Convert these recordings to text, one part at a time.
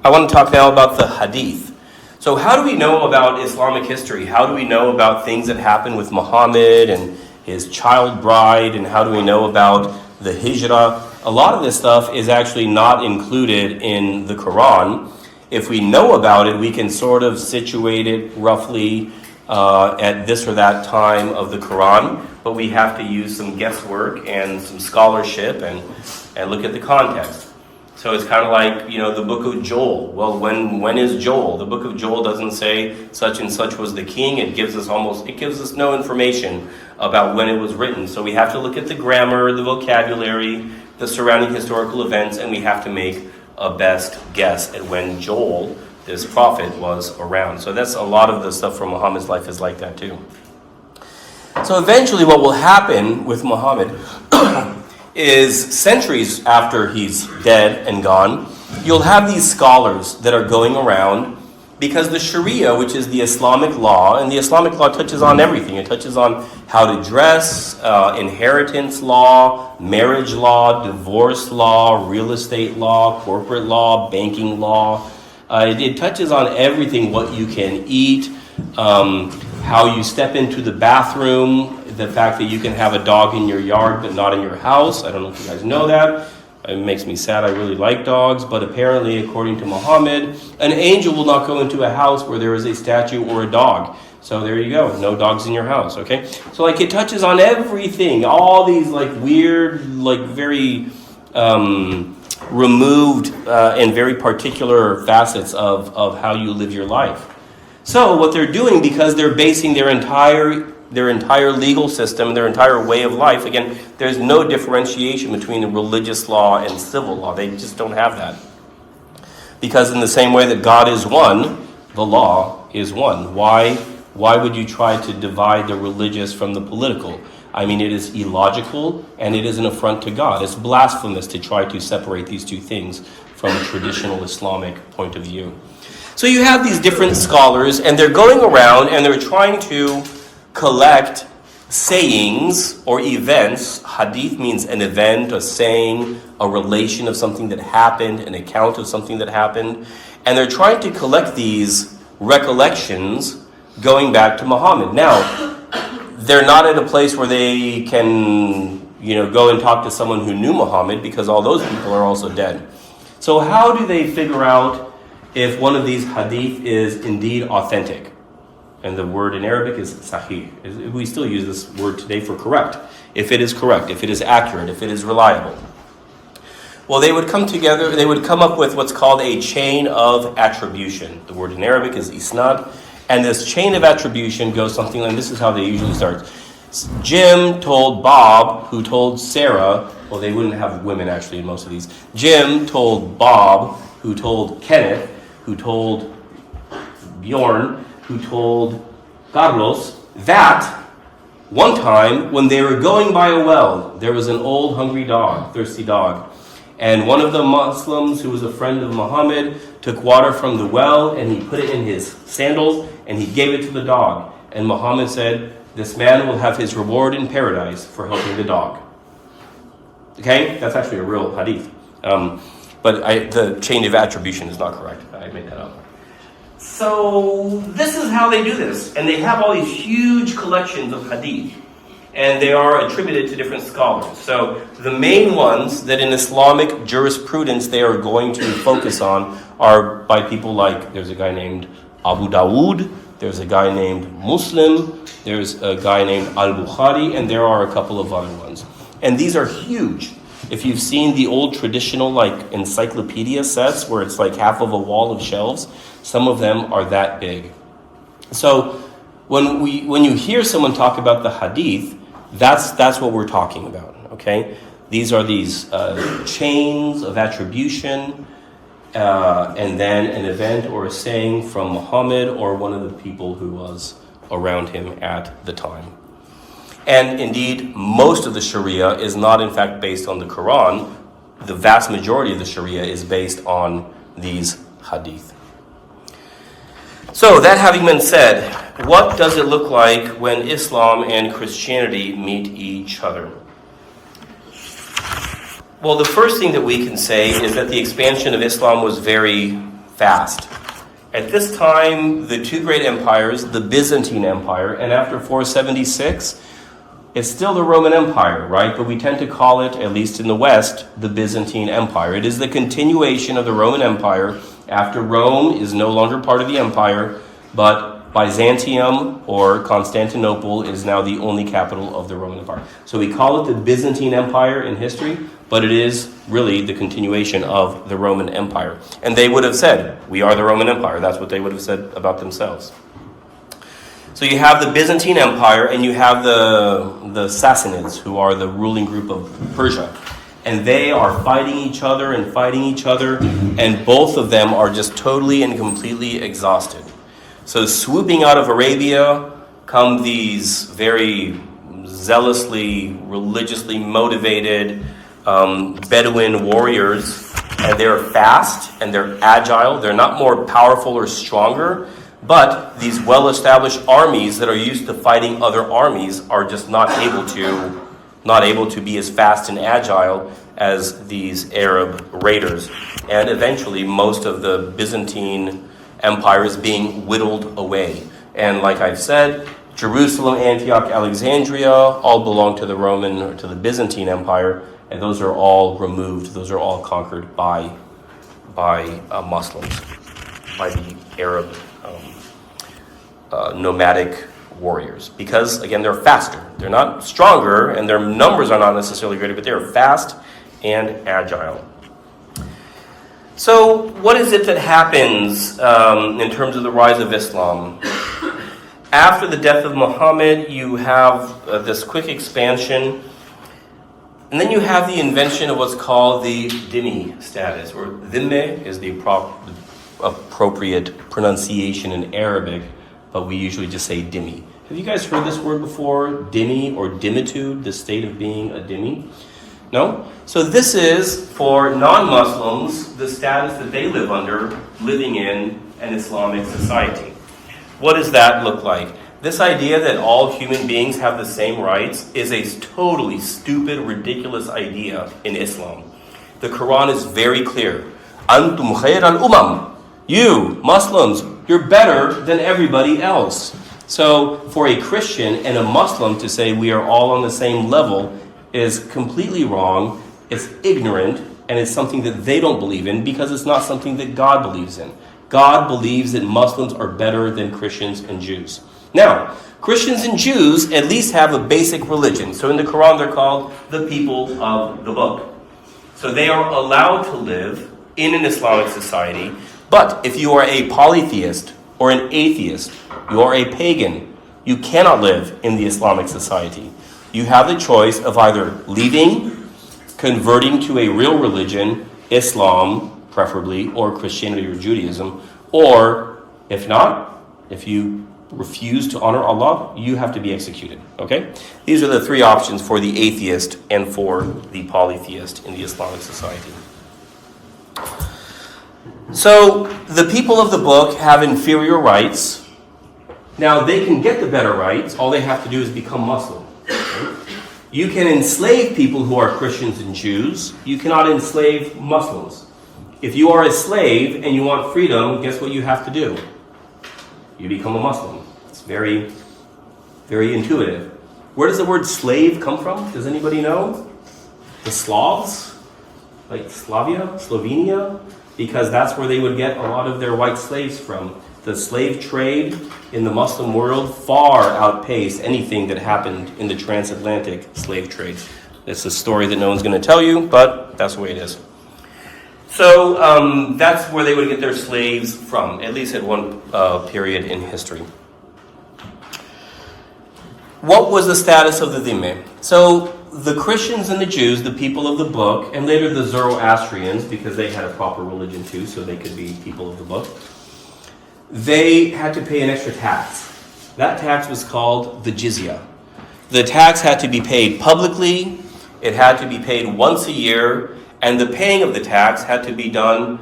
I want to talk now about the Hadith. So how do we know about Islamic history? How do we know about things that happened with Muhammad and his child bride? And how do we know about the Hijrah? A lot of this stuff is actually not included in the Quran. If we know about it, we can sort of situate it roughly at this or that time of the Quran, but we have to use some guesswork and some scholarship and look at the context. So it's kind of like, the book of Joel. Well, when is Joel? The book of Joel doesn't say such and such was the king. It gives us no information about when it was written. So we have to look at the grammar, the vocabulary, the surrounding historical events, and we have to make a best guess at when Joel, this prophet, was around. So that's a lot of the stuff from Muhammad's life is like that too. So eventually what will happen with Muhammad is centuries after he's dead and gone, you'll have these scholars that are going around because the Sharia, which is the Islamic law, and the Islamic law touches on everything. It touches on how to dress, inheritance law, marriage law, divorce law, real estate law, corporate law, banking law. It touches on everything, what you can eat, how you step into the bathroom, the fact that you can have a dog in your yard but not in your house. I don't know if you guys know that. It makes me sad. I really like dogs, but apparently, according to Muhammad, an angel will not go into a house where there is a statue or a dog. So there you go. No dogs in your house, okay? So it touches on everything. All these weird, very removed and very particular facets of how you live your life. So what they're doing, because they're basing their entire legal system, their entire way of life, again, there's no differentiation between the religious law and civil law. They just don't have that. Because in the same way that God is one, the law is one. Why would you try to divide the religious from the political? I mean, it is illogical and it is an affront to God. It's blasphemous to try to separate these two things from a traditional Islamic point of view. So you have these different scholars, and they're going around and they're trying to collect sayings or events. Hadith means an event, a saying, a relation of something that happened, an account of something that happened. And they're trying to collect these recollections going back to Muhammad. Now, they're not at a place where they can, go and talk to someone who knew Muhammad, because all those people are also dead. So how do they figure out if one of these hadith is indeed authentic? And the word in Arabic is sahih. We still use this word today for correct. If it is correct, if it is accurate, if it is reliable. Well, they would come together, they would come up with what's called a chain of attribution. The word in Arabic is isnad. And this chain of attribution goes something like, this is how they usually start. Jim told Bob, who told Sarah, well, they wouldn't have women actually in most of these. Jim told Bob, who told Kenneth, who told Bjorn, who told Carlos that one time when they were going by a well, there was an old hungry dog, thirsty dog. And one of the Muslims who was a friend of Muhammad took water from the well and he put it in his sandals and he gave it to the dog. And Muhammad said, this man will have his reward in paradise for helping the dog. Okay? That's actually a real hadith. But the chain of attribution is not correct. I made that up. So this is how they do this. And they have all these huge collections of hadith. And they are attributed to different scholars. So the main ones that in Islamic jurisprudence they are going to focus on are by people like, there's a guy named Abu Dawood, there's a guy named Muslim, there's a guy named Al-Bukhari, and there are a couple of other ones. And these are huge. If you've seen the old traditional encyclopedia sets where it's half of a wall of shelves, some of them are that big. So when you hear someone talk about the hadith, that's what we're talking about, okay? These are these chains of attribution, and then an event or a saying from Muhammad or one of the people who was around him at the time. And indeed, most of the Sharia is not in fact based on the Quran. The vast majority of the Sharia is based on these hadith. So that having been said, what does it look like when Islam and Christianity meet each other? Well, the first thing that we can say is that the expansion of Islam was very fast. At this time, the two great empires, the Byzantine Empire, and after 476, it's still the Roman Empire, right? But we tend to call it, at least in the West, the Byzantine Empire. It is the continuation of the Roman Empire after Rome is no longer part of the empire, but Byzantium or Constantinople is now the only capital of the Roman Empire. So we call it the Byzantine Empire in history, but it is really the continuation of the Roman Empire. And they would have said, we are the Roman Empire. That's what they would have said about themselves. So you have the Byzantine Empire and you have the Sassanids, who are the ruling group of Persia. And they are fighting each other, and both of them are just totally and completely exhausted. So swooping out of Arabia come these very zealously, religiously motivated Bedouin warriors, and they're fast and they're agile. They're not more powerful or stronger, but these well-established armies that are used to fighting other armies are just not able to be as fast and agile as these Arab raiders. And eventually, most of the Byzantine Empire is being whittled away. And like I've said, Jerusalem, Antioch, Alexandria all belong to the Roman or to the Byzantine Empire, and those are all removed. Those are all conquered by Muslims, by the Arab nomadic warriors. Because again, they're faster. They're not stronger, and their numbers are not necessarily greater, but they're fast and agile. So what is it that happens in terms of the rise of Islam? After the death of Muhammad, you have this quick expansion, and then you have the invention of what's called the Dhimmi status, or Dhimme is the appropriate pronunciation in Arabic, but we usually just say Dhimmi. Have you guys heard this word before? Dhimmi or dhimmitude, the state of being a dhimmi? No? So this is, for non-Muslims, the status that they live under, living in an Islamic society. What does that look like? This idea that all human beings have the same rights is a totally stupid, ridiculous idea in Islam. The Quran is very clear. Antum khayr al-umam. You, Muslims, you're better than everybody else. So for a Christian and a Muslim to say we are all on the same level is completely wrong, it's ignorant, and it's something that they don't believe in because it's not something that God believes in. God believes that Muslims are better than Christians and Jews. Now, Christians and Jews at least have a basic religion. So in the Quran they're called the people of the book. So they are allowed to live in an Islamic society, but if you are a polytheist or an atheist, you are a pagan, you cannot live in the Islamic society. You have the choice of either leaving, converting to a real religion, Islam preferably, or Christianity or Judaism, or if not, if you refuse to honor Allah, you have to be executed. Okay? These are the three options for the atheist and for the polytheist in the Islamic society. So the people of the book have inferior rights. Now they can get the better rights. All they have to do is become Muslim. You can enslave people who are Christians and Jews. You cannot enslave Muslims. If you are a slave and you want freedom, guess what you have to do? You become a Muslim. It's very, very intuitive. Where does the word slave come from? Does anybody know? The Slavs? Like Slovenia? Because that's where they would get a lot of their white slaves from. The slave trade in the Muslim world far outpaced anything that happened in the transatlantic slave trade. It's a story that no one's going to tell you, but that's the way it is. So that's where they would get their slaves from, at least at one period in history. What was the status of the Dhimme? So the Christians and the Jews, the people of the book, and later the Zoroastrians, because they had a proper religion too, so they could be people of the book, they had to pay an extra tax. That tax was called the Jizya. The tax had to be paid publicly, it had to be paid once a year, and the paying of the tax had to be done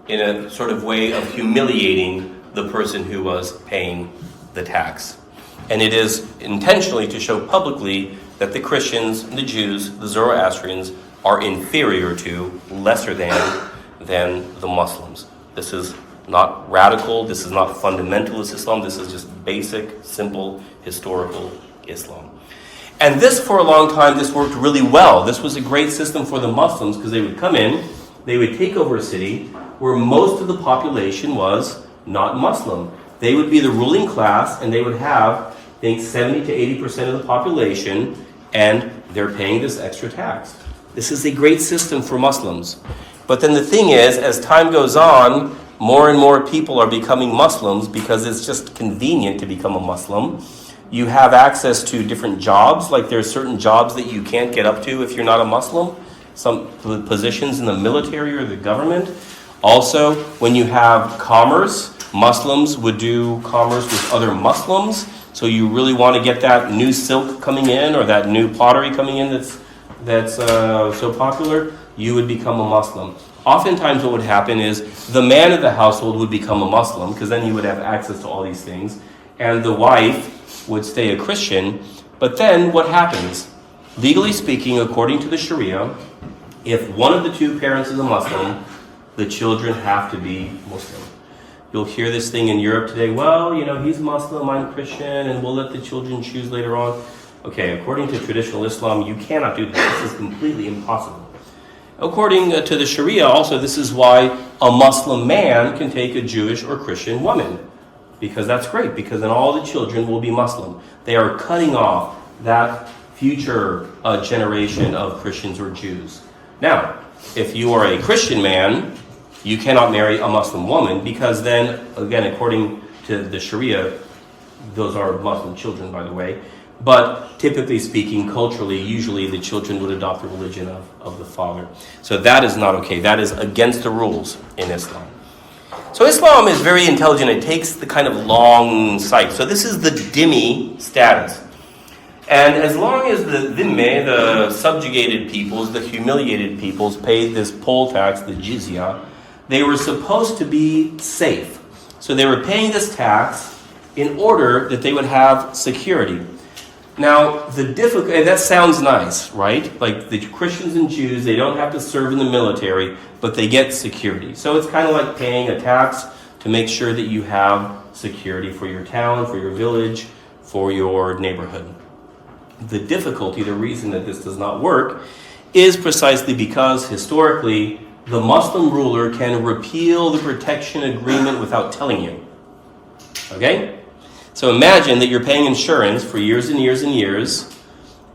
in a sort of way of humiliating the person who was paying the tax. And it is intentionally to show publicly that the Christians, the Jews, the Zoroastrians are inferior to, lesser than the Muslims. This is not radical. This is not fundamentalist Islam. This is just basic, simple, historical Islam. And this, for a long time, this worked really well. This was a great system for the Muslims because they would come in, they would take over a city where most of the population was not Muslim. They would be the ruling class, and they would have, I think, 70 to 80% of the population, and they're paying this extra tax. This is a great system for Muslims. But then the thing is, as time goes on, more and more people are becoming Muslims because it's just convenient to become a Muslim. You have access to different jobs, like there's certain jobs that you can't get up to if you're not a Muslim. Some positions in the military or the government. Also, when you have commerce, Muslims would do commerce with other Muslims. So you really want to get that new silk coming in or that new pottery coming in that's so popular, you would become a Muslim. Oftentimes what would happen is the man of the household would become a Muslim because then he would have access to all these things. And the wife would stay a Christian. But then what happens? Legally speaking, according to the Sharia, if one of the two parents is a Muslim, the children have to be Muslim. You'll hear this thing in Europe today, well, he's Muslim, I'm Christian, and we'll let the children choose later on. Okay, according to traditional Islam, you cannot do that. This is completely impossible. According to the Sharia, also, this is why a Muslim man can take a Jewish or Christian woman. Because that's great, because then all the children will be Muslim. They are cutting off that future generation of Christians or Jews. Now, if you are a Christian man, you cannot marry a Muslim woman because then, again, according to the Sharia, those are Muslim children, by the way, but typically speaking, culturally, usually the children would adopt the religion of the father. So that is not okay. That is against the rules in Islam. So Islam is very intelligent. It takes the kind of long sight. So this is the dhimmi status. And as long as the dhimme, the subjugated peoples, the humiliated peoples, paid this poll tax, the jizya, they were supposed to be safe. So they were paying this tax in order that they would have security. Now, that sounds nice, right? Like the Christians and Jews, they don't have to serve in the military, but they get security. So it's kind of like paying a tax to make sure that you have security for your town, for your village, for your neighborhood. The difficulty, the reason that this does not work, is precisely because historically, the Muslim ruler can repeal the protection agreement without telling you. Okay? So imagine that you're paying insurance for years and years and years,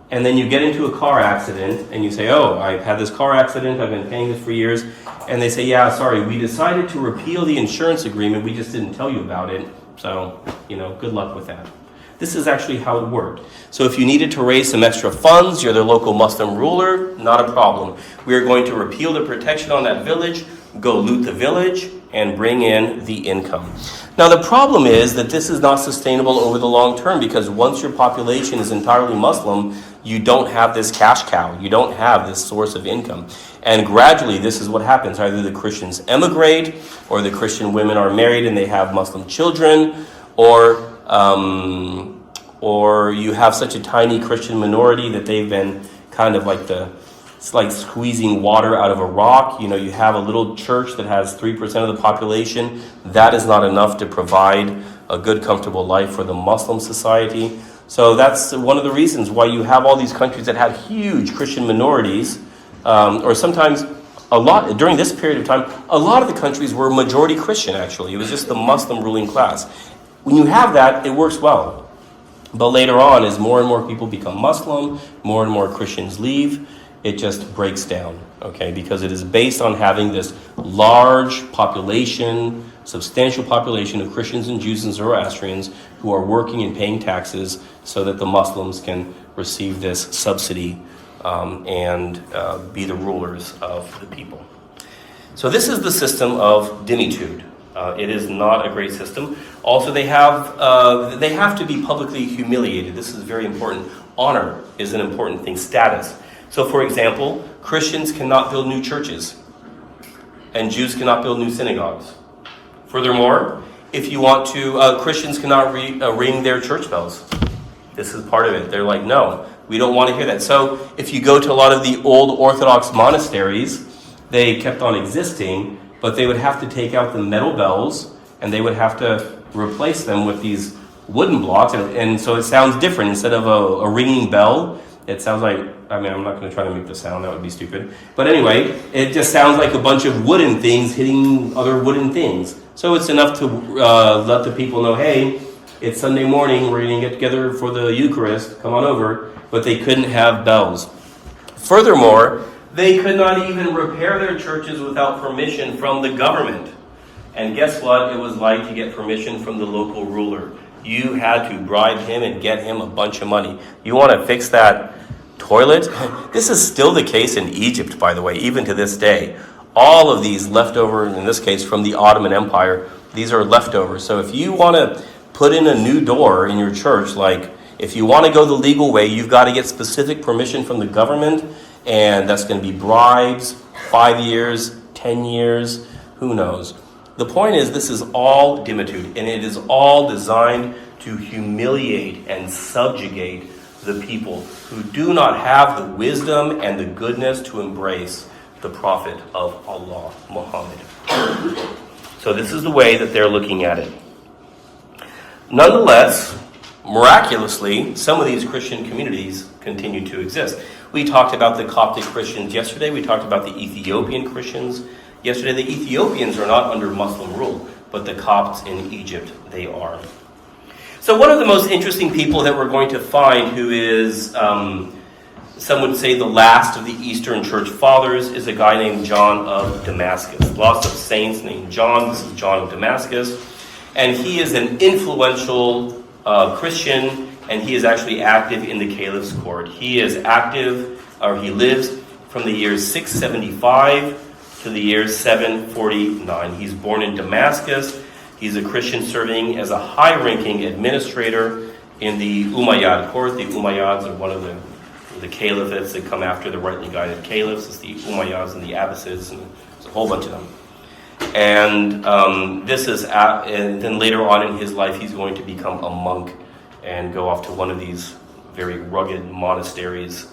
and then you get into a car accident, and you say, oh, I've had this car accident, I've been paying this for years, and they say, yeah, sorry, we decided to repeal the insurance agreement, we just didn't tell you about it, so, good luck with that. This is actually how it worked. So if you needed to raise some extra funds, you're the local Muslim ruler, not a problem. We are going to repeal the protection on that village, go loot the village, and bring in the income. Now the problem is that this is not sustainable over the long term because once your population is entirely Muslim, you don't have this cash cow. You don't have this source of income. And gradually this is what happens. Either the Christians emigrate, or the Christian women are married and they have Muslim children, or you have such a tiny Christian minority that they've been kind of it's like squeezing water out of a rock. You have a little church that has 3% of the population. That is not enough to provide a good, comfortable life for the Muslim society. So that's one of the reasons why you have all these countries that had huge Christian minorities, or sometimes a lot, during this period of time, a lot of the countries were majority Christian, actually. It was just the Muslim ruling class. When you have that, it works well. But later on, as more and more people become Muslim, more and more Christians leave, it just breaks down, okay? Because it is based on having this large population, substantial population of Christians and Jews and Zoroastrians who are working and paying taxes so that the Muslims can receive this subsidy and be the rulers of the people. So this is the system of dhimmitude. It is not a great system. Also, they have to be publicly humiliated. This is very important. Honor is an important thing. Status. So, for example, Christians cannot build new churches, and Jews cannot build new synagogues. Furthermore, if you want to, Christians cannot ring their church bells. This is part of it. They're like, no, we don't want to hear that. So, if you go to a lot of the old Orthodox monasteries, they kept on existing but they would have to take out the metal bells and they would have to replace them with these wooden blocks. And so it sounds different. Instead of a ringing bell, it sounds like, I mean, I'm not going to try to make the sound, that would be stupid. But anyway, it just sounds like a bunch of wooden things hitting other wooden things. So it's enough to let the people know, hey, it's Sunday morning, we're going to get together for the Eucharist, come on over. But they couldn't have bells. Furthermore, they could not even repair their churches without permission from the government. And guess what it was like to get permission from the local ruler? You had to bribe him and get him a bunch of money. You want to fix that toilet? This is still the case in Egypt, by the way, even to this day. All of these leftover, in this case from the Ottoman Empire, these are leftovers. So if you want to put in a new door in your church, like if you want to go the legal way, you've got to get specific permission from the government, and that's going to be bribes, 5 years, 10 years, who knows. The point is, this is all dimitude, and it is all designed to humiliate and subjugate the people who do not have the wisdom and the goodness to embrace the prophet of Allah, Muhammad. So this is the way that they're looking at it. Nonetheless, miraculously, some of these Christian communities continue to exist. We talked about the Coptic Christians yesterday. We talked about the Ethiopian Christians yesterday. The Ethiopians are not under Muslim rule, but the Copts in Egypt, they are. So one of the most interesting people that we're going to find, who is, some would say, the last of the Eastern Church Fathers, is a guy named John of Damascus. Lots of saints named John. This is John of Damascus. And he is an influential Christian, and he is actually active in the caliph's court. He is active, or he lives from the years 675 to the year 749. He's born in Damascus. He's a Christian serving as a high-ranking administrator in the Umayyad court. The Umayyads are one of the caliphates that come after the rightly guided caliphs. It's the Umayyads and the Abbasids, and there's a whole bunch of them. And and then later on in his life, he's going to become a monk and go off to one of these very rugged monasteries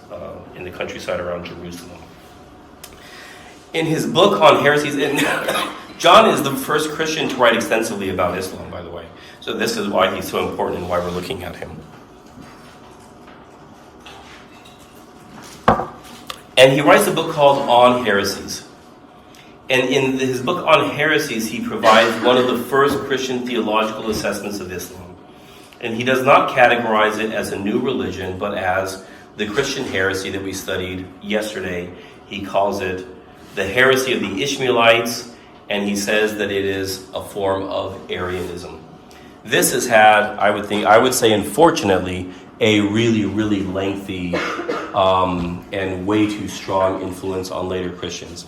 in the countryside around Jerusalem. In his book on heresies, John is the first Christian to write extensively about Islam, by the way. So this is why he's so important and why we're looking at him. And he writes a book called On Heresies. And in his book on heresies, he provides one of the first Christian theological assessments of Islam. And he does not categorize it as a new religion, but as the Christian heresy that we studied yesterday. He calls it the heresy of the Ishmaelites, and he says that it is a form of Arianism. This has had, I would say, unfortunately, a really, really lengthy and way too strong influence on later Christians.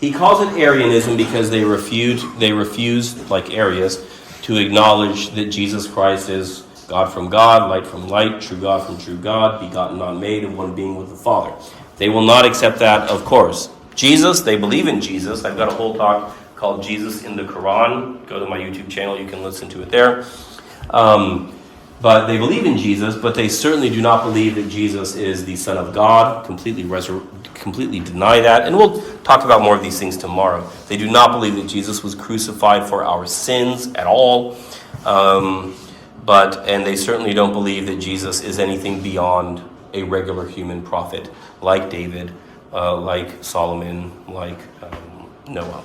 He calls it Arianism because they refused, like Arius, to acknowledge that Jesus Christ is God from God, light from light, true God from true God, begotten, not made, and one being with the Father. They will not accept that, of course. Jesus, they believe in Jesus. I've got a whole talk called Jesus in the Quran. Go to my YouTube channel, you can listen to it there. But they believe in Jesus, but they certainly do not believe that Jesus is the Son of God, completely deny that. And we'll talk about more of these things tomorrow. They do not believe that Jesus was crucified for our sins at all. And they certainly don't believe that Jesus is anything beyond a regular human prophet, like David, like Solomon, like Noah.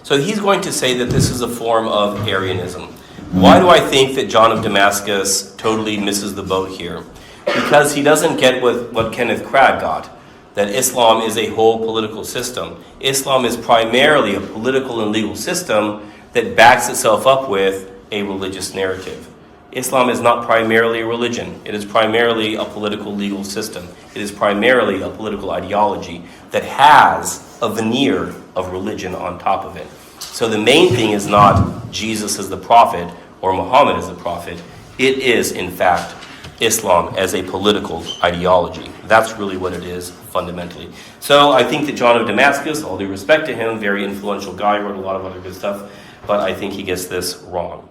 So he's going to say that this is a form of Arianism. Why do I think that John of Damascus totally misses the boat here? Because he doesn't get what Kenneth Cragg got, that Islam is a whole political system. Islam is primarily a political and legal system that backs itself up with a religious narrative. Islam is not primarily a religion. It is primarily a political legal system. It is primarily a political ideology that has a veneer of religion on top of it. So the main thing is not Jesus as the prophet or Muhammad as the prophet. It is, in fact, Islam as a political ideology. That's really what it is, fundamentally. So I think that John of Damascus, all due respect to him, very influential guy, wrote a lot of other good stuff, but I think he gets this wrong.